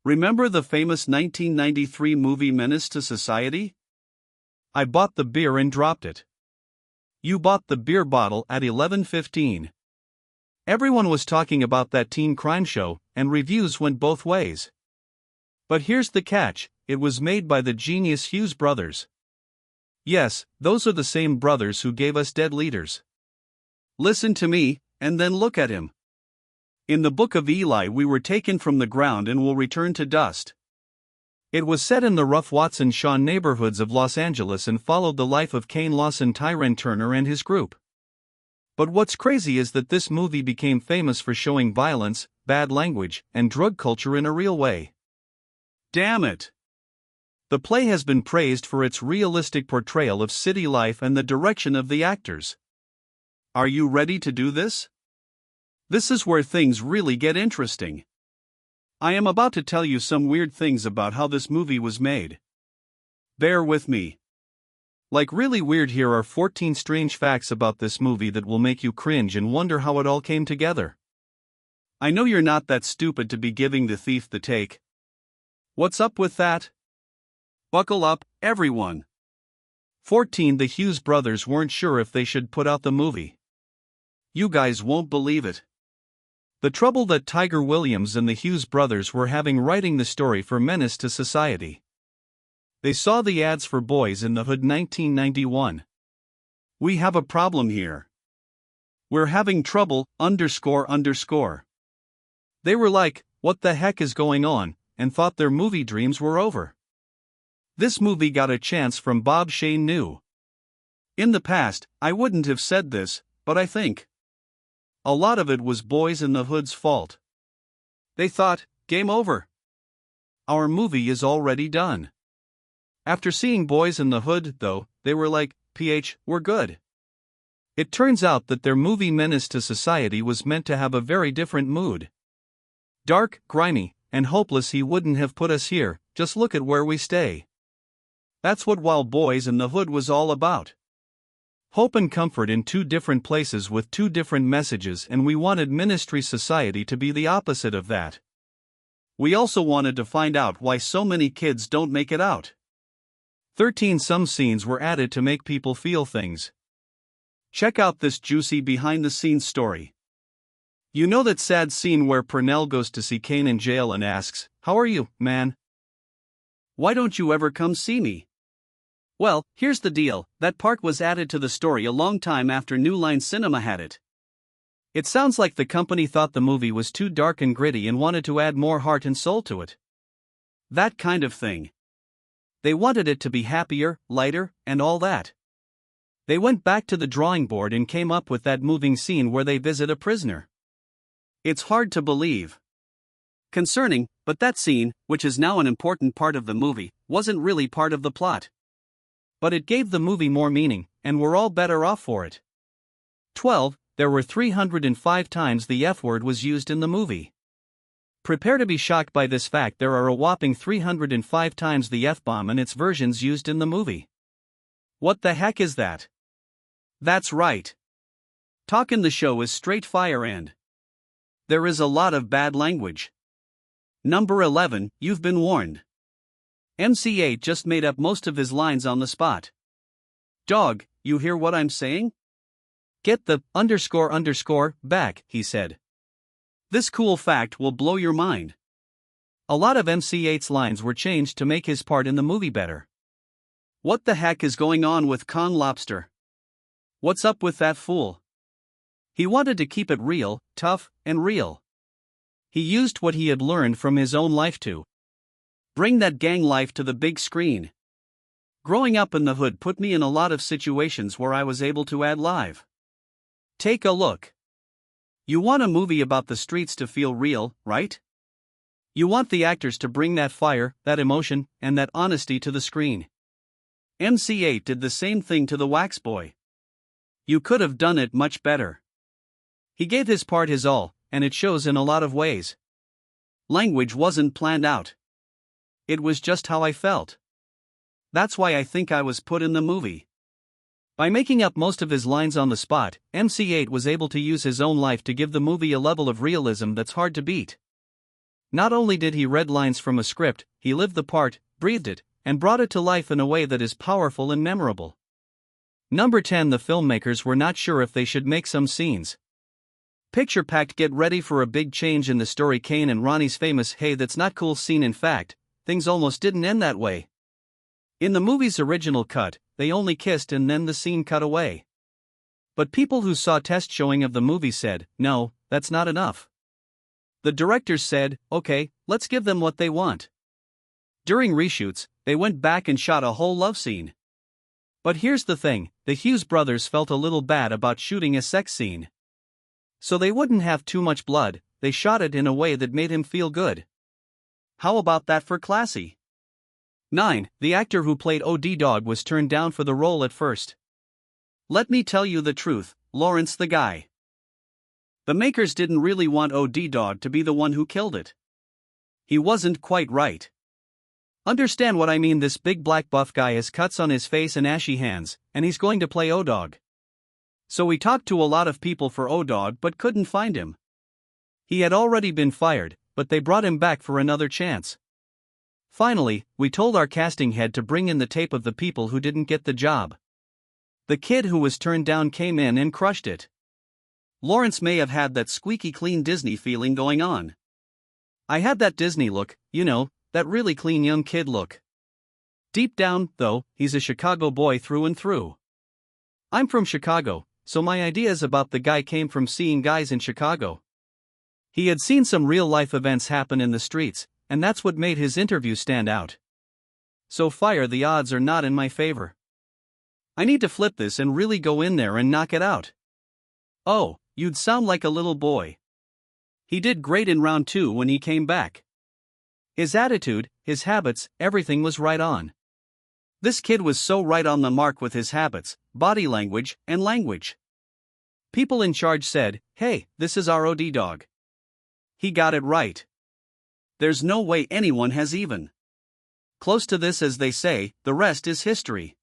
Remember the famous 1993 movie Menace to Society? I bought the beer and dropped it. You bought the beer bottle at 11:15. Everyone was talking about that teen crime show, and reviews went both ways. But here's the catch, it was made by the genius Hughes brothers. Yes, those are the same brothers who gave us Dead Leaders. Listen to me, and then look at him. In the Book of Eli we were taken from the ground and will return to dust. It was set in the rough Watson-Shawn neighborhoods of Los Angeles and followed the life of Kane Lawson Tyrone Turner and his group. But what's crazy is that this movie became famous for showing violence, bad language, and drug culture in a real way. Damn it! The play has been praised for its realistic portrayal of city life and the direction of the actors. Are you ready to do this? This is where things really get interesting. I am about to tell you some weird things about how this movie was made. Bear with me. Like really weird, here are 14 strange facts about this movie that will make you cringe and wonder how it all came together. I know you're not that stupid to be giving the thief the take. What's up with that? Buckle up, everyone. 14. The Hughes brothers weren't sure if they should put out the movie. You guys won't believe it. The trouble that Tiger Williams and the Hughes brothers were having writing the story for Menace to Society. They saw the ads for Boys in the Hood 1991. We have a problem here. We're having trouble, __. They were like, what the heck is going on, and thought their movie dreams were over. This movie got a chance from Bob Shane New. In the past, I wouldn't have said this, but I think a lot of it was Boys in the Hood's fault. They thought, game over. Our movie is already done. After seeing Boys in the Hood, though, they were like, we're good. It turns out that their movie Menace to Society was meant to have a very different mood. Dark, grimy, and hopeless. He wouldn't have put us here, just look at where we stay. That's what Wild Boys in the Hood was all about. Hope and comfort in two different places with two different messages, and we wanted Ministry Society to be the opposite of that. We also wanted to find out why so many kids don't make it out. 13. Some scenes were added to make people feel things. Check out this juicy behind-the-scenes story. You know that sad scene where Purnell goes to see Kane in jail and asks, "How are you, man? Why don't you ever come see me?" Well, here's the deal, that part was added to the story a long time after New Line Cinema had it. It sounds like the company thought the movie was too dark and gritty and wanted to add more heart and soul to it. That kind of thing. They wanted it to be happier, lighter, and all that. They went back to the drawing board and came up with that moving scene where they visit a prisoner. It's hard to believe. Concerning, but that scene, which is now an important part of the movie, wasn't really part of the plot. But it gave the movie more meaning, and we're all better off for it. 12. There were 305 times the F-word was used in the movie. Prepare to be shocked by this fact. There are a whopping 305 times the F-bomb and its versions used in the movie. What the heck is that? That's right. Talk in the show is straight fire, and there is a lot of bad language. Number 11, you've been warned. MC8 just made up most of his lines on the spot. Dog, you hear what I'm saying? Get the ___ back, he said. This cool fact will blow your mind. A lot of MC8's lines were changed to make his part in the movie better. What the heck is going on with Con Lobster? What's up with that fool? He wanted to keep it real, tough, and real. He used what he had learned from his own life to bring that gang life to the big screen. Growing up in the hood put me in a lot of situations where I was able to add live. Take a look. You want a movie about the streets to feel real, right? You want the actors to bring that fire, that emotion, and that honesty to the screen. MC8 did the same thing to the Wax Boy. You could have done it much better. He gave his part his all, and it shows in a lot of ways. Language wasn't planned out. It was just how I felt. That's why I think I was put in the movie. By making up most of his lines on the spot, MC8 was able to use his own life to give the movie a level of realism that's hard to beat. Not only did he read lines from a script, he lived the part, breathed it, and brought it to life in a way that is powerful and memorable. Number 10. The filmmakers were not sure if they should make some scenes. Picture-packed. Get ready for a big change in the story. Kane and Ronnie's famous "Hey, that's not cool" scene. In fact, things almost didn't end that way. In the movie's original cut, they only kissed and then the scene cut away. But people who saw test showing of the movie said, no, that's not enough. The directors said, okay, let's give them what they want. During reshoots, they went back and shot a whole love scene. But here's the thing, the Hughes brothers felt a little bad about shooting a sex scene. So they wouldn't have too much blood, they shot it in a way that made him feel good. How about that for classy? 9. The actor who played OD-Dog was turned down for the role at first. Let me tell you the truth, Larenz the guy. The makers didn't really want OD-Dog to be the one who killed it. He wasn't quite right. Understand what I mean? This big black buff guy has cuts on his face and ashy hands, and he's going to play O-Dog. So we talked to a lot of people for O-Dog but couldn't find him. He had already been fired, but they brought him back for another chance. Finally, we told our casting head to bring in the tape of the people who didn't get the job. The kid who was turned down came in and crushed it. Larenz may have had that squeaky clean Disney feeling going on. I had that Disney look, you know, that really clean young kid look. Deep down, though, he's a Chicago boy through and through. I'm from Chicago, so my ideas about the guy came from seeing guys in Chicago. He had seen some real-life events happen in the streets, and that's what made his interview stand out. So the odds are not in my favor. I need to flip this and really go in there and knock it out. Oh, you'd sound like a little boy. He did great in round 2 when he came back. His attitude, his habits, everything was right on. This kid was so right on the mark with his habits, body language, and language. People in charge said, hey, this is our OD-Dog. He got it right. There's no way anyone has even close to this. As they say, the rest is history.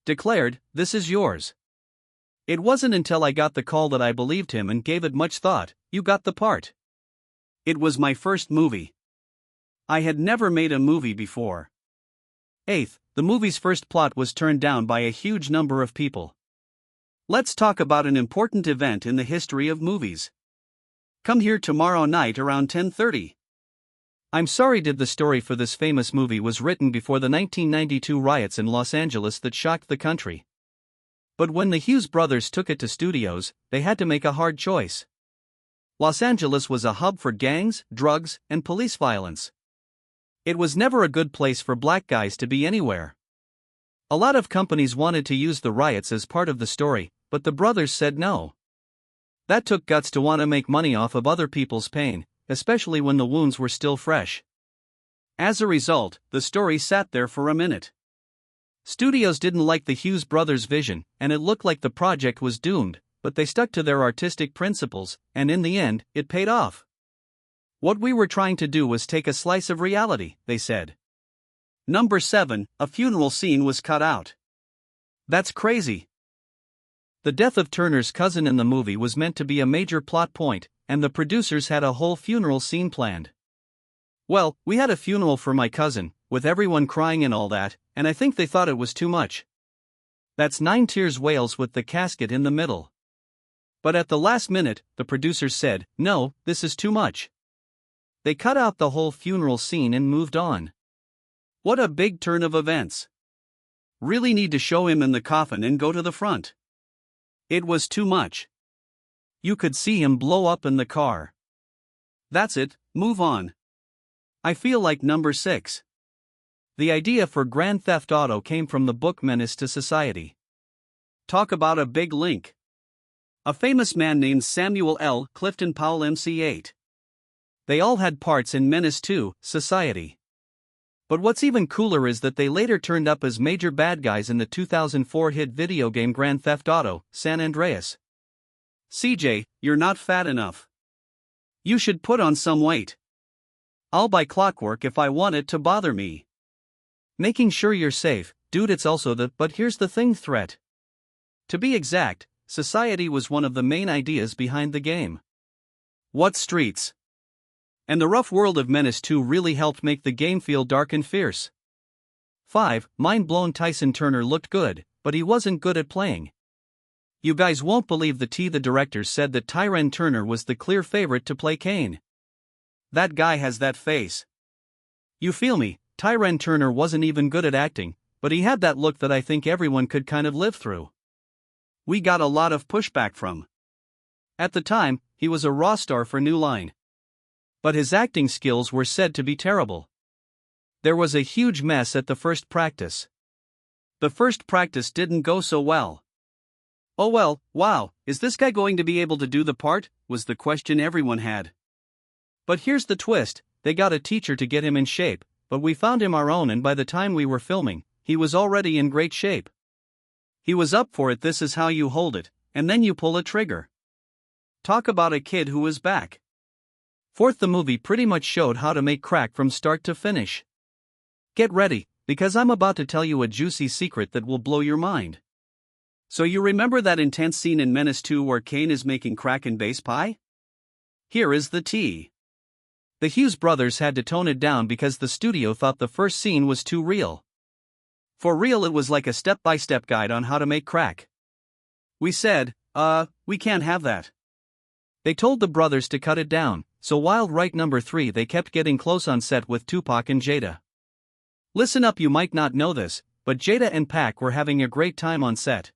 Declared, this is yours. It wasn't until I got the call that I believed him and gave it much thought. You got the part. It was my first movie. I had never made a movie before. 8th, the movie's first plot was turned down by a huge number of people. Let's talk about an important event in the history of movies. Come here tomorrow night around 10:30. I'm sorry. The story for this famous movie was written before the 1992 riots in Los Angeles that shocked the country. But when the Hughes brothers took it to studios, they had to make a hard choice. Los Angeles was a hub for gangs, drugs, and police violence. It was never a good place for black guys to be anywhere. A lot of companies wanted to use the riots as part of the story, but the brothers said no. That took guts to want to make money off of other people's pain, especially when the wounds were still fresh. As a result, the story sat there for a minute. Studios didn't like the Hughes brothers' vision, and it looked like the project was doomed, but they stuck to their artistic principles, and in the end, it paid off. What we were trying to do was take a slice of reality, they said. Number 7, a funeral scene was cut out. That's crazy. The death of Turner's cousin in the movie was meant to be a major plot point, and the producers had a whole funeral scene planned. Well, we had a funeral for my cousin, with everyone crying and all that, and I think they thought it was too much. That's 9 tears wails with the casket in the middle. But at the last minute, the producers said, no, this is too much. They cut out the whole funeral scene and moved on. What a big turn of events. Really need to show him in the coffin and go to the front. It was too much. You could see him blow up in the car. That's it, move on. I feel like number 6. The idea for Grand Theft Auto came from the book Menace to Society. Talk about a big link. A famous man named Samuel L. Clifton Powell MC8. They all had parts in Menace to Society. But what's even cooler is that they later turned up as major bad guys in the 2004 hit video game Grand Theft Auto, San Andreas. CJ, you're not fat enough. You should put on some weight. I'll buy Clockwork if I want it to bother me. Making sure you're safe, dude. It's also the but here's the thing threat. To be exact, Society was one of the main ideas behind the game. What streets? And the rough world of Menace 2 really helped make the game feel dark and fierce. 5. Mind-blown. Tyson Turner looked good, but he wasn't good at playing. You guys won't believe the directors said that Tyson Turner was the clear favorite to play Kane. That guy has that face. You feel me? Tyson Turner wasn't even good at acting, but he had that look that I think everyone could kind of live through. We got a lot of pushback from. At the time, he was a raw star for New Line. But his acting skills were said to be terrible. There was a huge mess at the first practice. The first practice didn't go so well. Oh well, wow, is this guy going to be able to do the part? Was the question everyone had. But here's the twist, they got a teacher to get him in shape, but we found him our own, and by the time we were filming, he was already in great shape. He was up for it. This is how you hold it, and then you pull a trigger. Talk about a kid who is back. Fourth, the movie pretty much showed how to make crack from start to finish. Get ready, because I'm about to tell you a juicy secret that will blow your mind. So you remember that intense scene in Menace 2 where Kane is making crack in base pie? Here is the tea. The Hughes brothers had to tone it down because the studio thought the first scene was too real. For real, it was like a step-by-step guide on how to make crack. We said, we can't have that. They told the brothers to cut it down, so while right number 3 they kept getting close on set with Tupac and Jada. Listen up, you might not know this, but Jada and Pac were having a great time on set.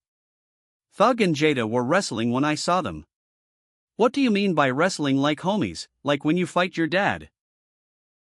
Thug and Jada were wrestling when I saw them. What do you mean by wrestling? Like homies, like when you fight your dad?